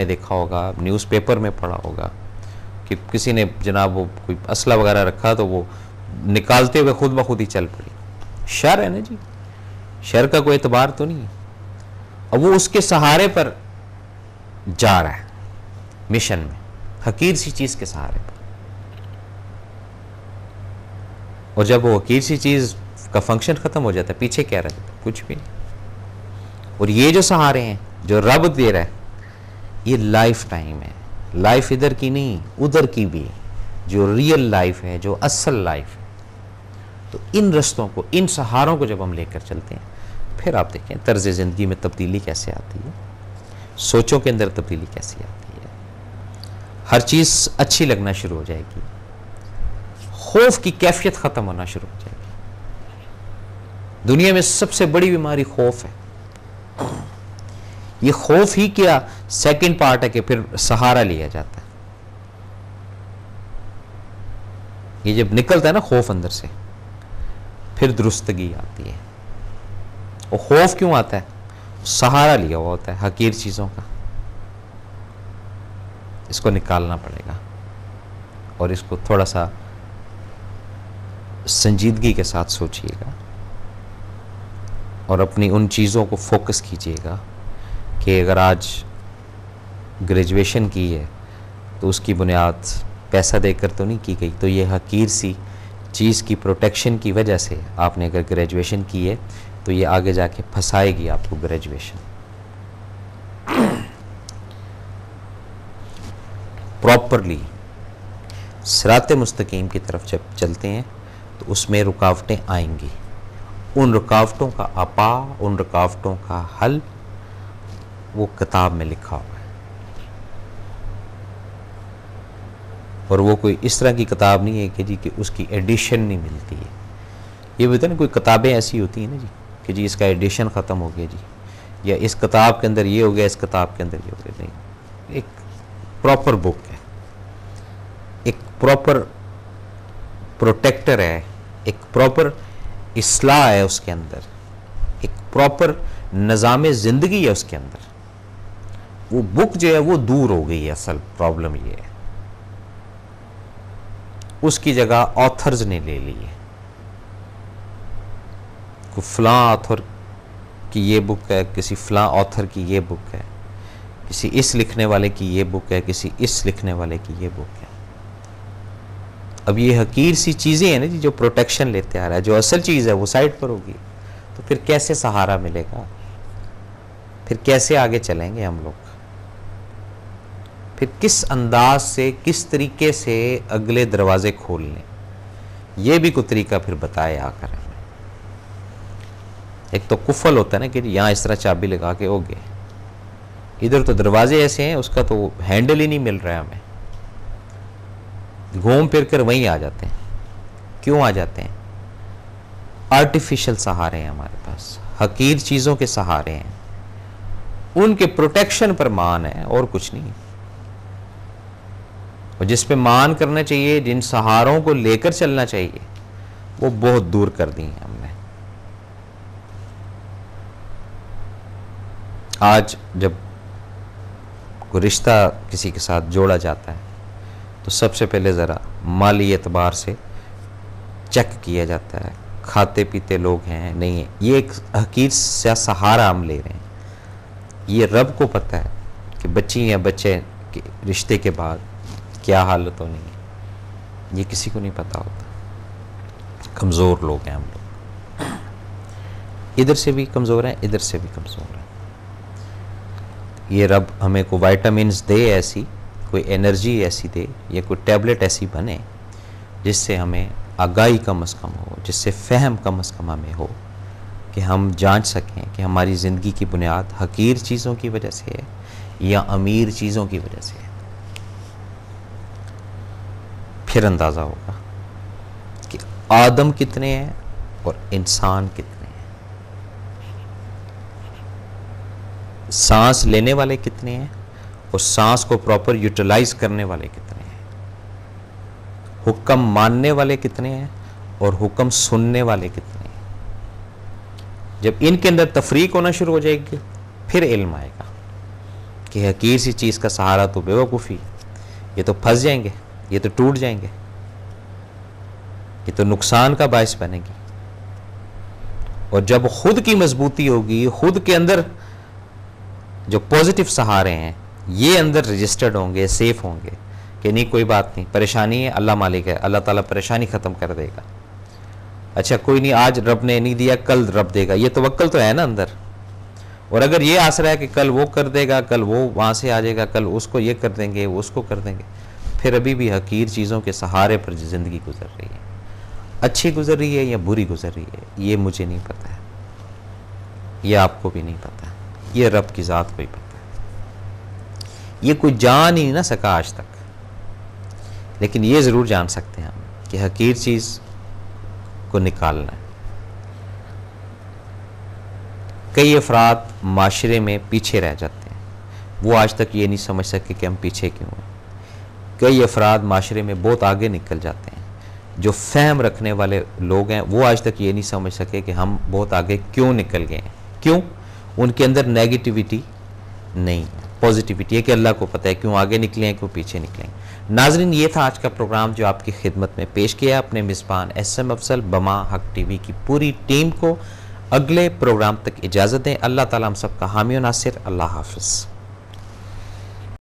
देखा होगा, न्यूज़पेपर में पढ़ा होगा कि किसी ने जनाब वो कोई असला वगैरह रखा तो वो निकालते हुए खुद ब खुद ही चल पड़ी। शर है ना जी, शर का कोई एतबार तो नहीं है। अब वो उसके सहारे पर जा रहा है मिशन में, हकीर सी चीज के सहारे पर। और जब वो हकीर सी चीज का फंक्शन खत्म हो जाता है, पीछे क्या रहता है? कुछ भी नहीं। और ये जो सहारे हैं जो रब दे रहा है, ये लाइफ टाइम है। लाइफ इधर की नहीं उधर की भी है, जो रियल लाइफ है, जो असल लाइफ है। तो इन रस्तों को, इन सहारों को जब हम लेकर चलते हैं, फिर आप देखें तर्ज ज़िंदगी में तब्दीली कैसे आती है, सोचों के अंदर तब्दीली कैसी आती है। हर चीज़ अच्छी लगना शुरू हो जाएगी, खौफ की कैफियत ख़त्म होना शुरू हो जाएगी। दुनिया में सबसे बड़ी बीमारी खौफ है। ये खौफ ही क्या सेकंड पार्ट है कि फिर सहारा लिया जाता है। ये जब निकलता है ना खौफ अंदर से, फिर दुरुस्तगी आती है। और खौफ क्यों आता है? सहारा लिया हुआ होता है हकीर चीज़ों का। इसको निकालना पड़ेगा और इसको थोड़ा सा संजीदगी के साथ सोचिएगा और अपनी उन चीज़ों को फोकस कीजिएगा कि अगर आज ग्रेजुएशन की है तो उसकी बुनियाद पैसा देकर तो नहीं की गई, तो ये हकीर सी चीज़ की प्रोटेक्शन की वजह से आपने अगर ग्रेजुएशन की है तो ये आगे जाके फंसाएगी आपको ग्रेजुएशन। प्रॉपरली सिराते मुस्तकीम की तरफ जब चलते हैं तो उसमें रुकावटें आएंगी। उन रुकावटों का आपा, उन रुकावटों का हल वो किताब में लिखा हुआ है। और वो कोई इस तरह की किताब नहीं है कि जी कि उसकी एडिशन नहीं मिलती है। ये बताए ना, कोई किताबें ऐसी होती हैं ना जी कि जी इसका एडिशन ख़त्म हो गया जी, या इस किताब के अंदर ये हो गया, इस किताब के अंदर ये हो गया। नहीं, एक प्रॉपर बुक है, एक प्रॉपर प्रोटेक्टर है, एक प्रॉपर इस्लाह है उसके अंदर, एक प्रॉपर निज़ाम ज़िंदगी है उसके अंदर। वो बुक जो है वो दूर हो गई है। असल प्रॉब्लम ये है, उसकी जगह ऑथर्स ने ले ली है। को फलां ऑथर की ये बुक है, किसी फलां ऑथर की ये बुक है, किसी इस लिखने वाले की ये बुक है, किसी इस लिखने वाले की ये बुक है। अब ये हकीर सी चीज़ें हैं ना जी जो प्रोटेक्शन लेते आ रहा है, जो असल चीज़ है वो साइड पर होगी, तो फिर कैसे सहारा मिलेगा? फिर कैसे आगे चलेंगे हम लोग? फिर किस अंदाज से, किस तरीके से अगले दरवाजे खोल लें? ये भी कोई तरीका फिर बताए आकर हमें। एक तो कुफल होता है ना कि यहाँ इस तरह चाबी लगा के हो गए, इधर तो दरवाजे ऐसे हैं उसका तो हैंडल ही नहीं मिल रहा है हमें, घूम फिर कर वहीं आ जाते हैं। क्यों आ जाते हैं? आर्टिफिशियल सहारे हैं हमारे पास, हकीर चीज़ों के सहारे हैं, उनके प्रोटेक्शन पर मान है और कुछ नहीं। और जिस पे मान करना चाहिए, जिन सहारों को लेकर चलना चाहिए, वो बहुत दूर कर दी है हमने। आज जब कोई रिश्ता किसी के साथ जोड़ा जाता है तो सबसे पहले ज़रा माली एतबार से चेक किया जाता है, खाते पीते लोग हैं नहीं है। ये एक हकीर सा सहारा हम ले रहे हैं। ये रब को पता है कि बच्ची या बच्चे के रिश्ते के बाद क्या हालत होनी है, ये किसी को नहीं पता होता। कमज़ोर लोग हैं हम लोग, इधर से भी कमज़ोर हैं, इधर से भी कमज़ोर हैं। ये रब हमें को विटामिन्स दे, ऐसी कोई एनर्जी ऐसी दे, या कोई टैबलेट ऐसी बने जिससे हमें आगाही कम अज़ कम हो, जिससे फ़हम कम अज़ कम हमें हो कि हम जांच सकें कि हमारी ज़िंदगी की बुनियाद हकीर चीज़ों की वजह से है या अमीर चीज़ों की वजह से है। फिर अंदाज़ा होगा कि आदम कितने हैं और इंसान कितने हैं, सांस लेने वाले कितने हैं और सांस को प्रॉपर यूटिलाइज करने वाले कितने हैं, हुक्म मानने वाले कितने हैं और हुक्म सुनने वाले कितने हैं। जब इनके अंदर तफरीक होना शुरू हो जाएगी, फिर इल्म आएगा कि हकीर सी चीज़ का सहारा तो बेवकूफ़ी, ये तो फंस जाएंगे, ये तो टूट जाएंगे, ये तो नुकसान का बायस बनेगी। और जब खुद की मजबूती होगी, खुद के अंदर जो पॉजिटिव सहारे हैं ये अंदर रजिस्टर्ड होंगे, सेफ होंगे कि नहीं कोई बात नहीं, परेशानी है, अल्लाह मालिक है, अल्लाह ताला परेशानी ख़त्म कर देगा। अच्छा कोई नहीं, आज रब ने नहीं दिया कल रब देगा, ये तवक्कल तो है ना अंदर। और अगर ये आसरा है कि कल वो कर देगा, कल वो वहाँ से आ जाएगा, कल उसको ये कर देंगे, वो उसको कर देंगे, फिर अभी भी हकीर चीज़ों के सहारे पर ज़िंदगी गुजर रही है। अच्छी गुजर रही है या बुरी गुजर रही है ये मुझे नहीं पता है, ये आपको भी नहीं पता है, ये रब की ज़ात को ही पता है। ये कोई जान ही नहीं ना सका आज तक, लेकिन ये ज़रूर जान सकते हैं हम कि हकीर चीज़ को निकालना है। कई अफराद माशरे में पीछे रह जाते हैं, वो आज तक ये नहीं समझ सके कि हम पीछे क्यों हैं। कई अफराद माशरे में बहुत आगे निकल जाते हैं, जो फहम रखने वाले लोग हैं वो आज तक ये नहीं समझ सके कि हम बहुत आगे क्यों निकल गए हैं। क्यों? उनके अंदर नेगेटिविटी नहीं, पॉजिटिविटी है कि अल्लाह को पता है क्यों आगे निकले हैं, क्यों पीछे निकले हैं। नाजरीन, ये था आज का प्रोग्राम जो आपकी खिदमत में पेश किया अपने मिसबान SM अफजल, बमा हक TV की पूरी टीम को। अगले प्रोग्राम तक इजाज़त दें। अल्लाह ताला हम सबका हामी और नासिर। अल्लाह हाफ़िज़।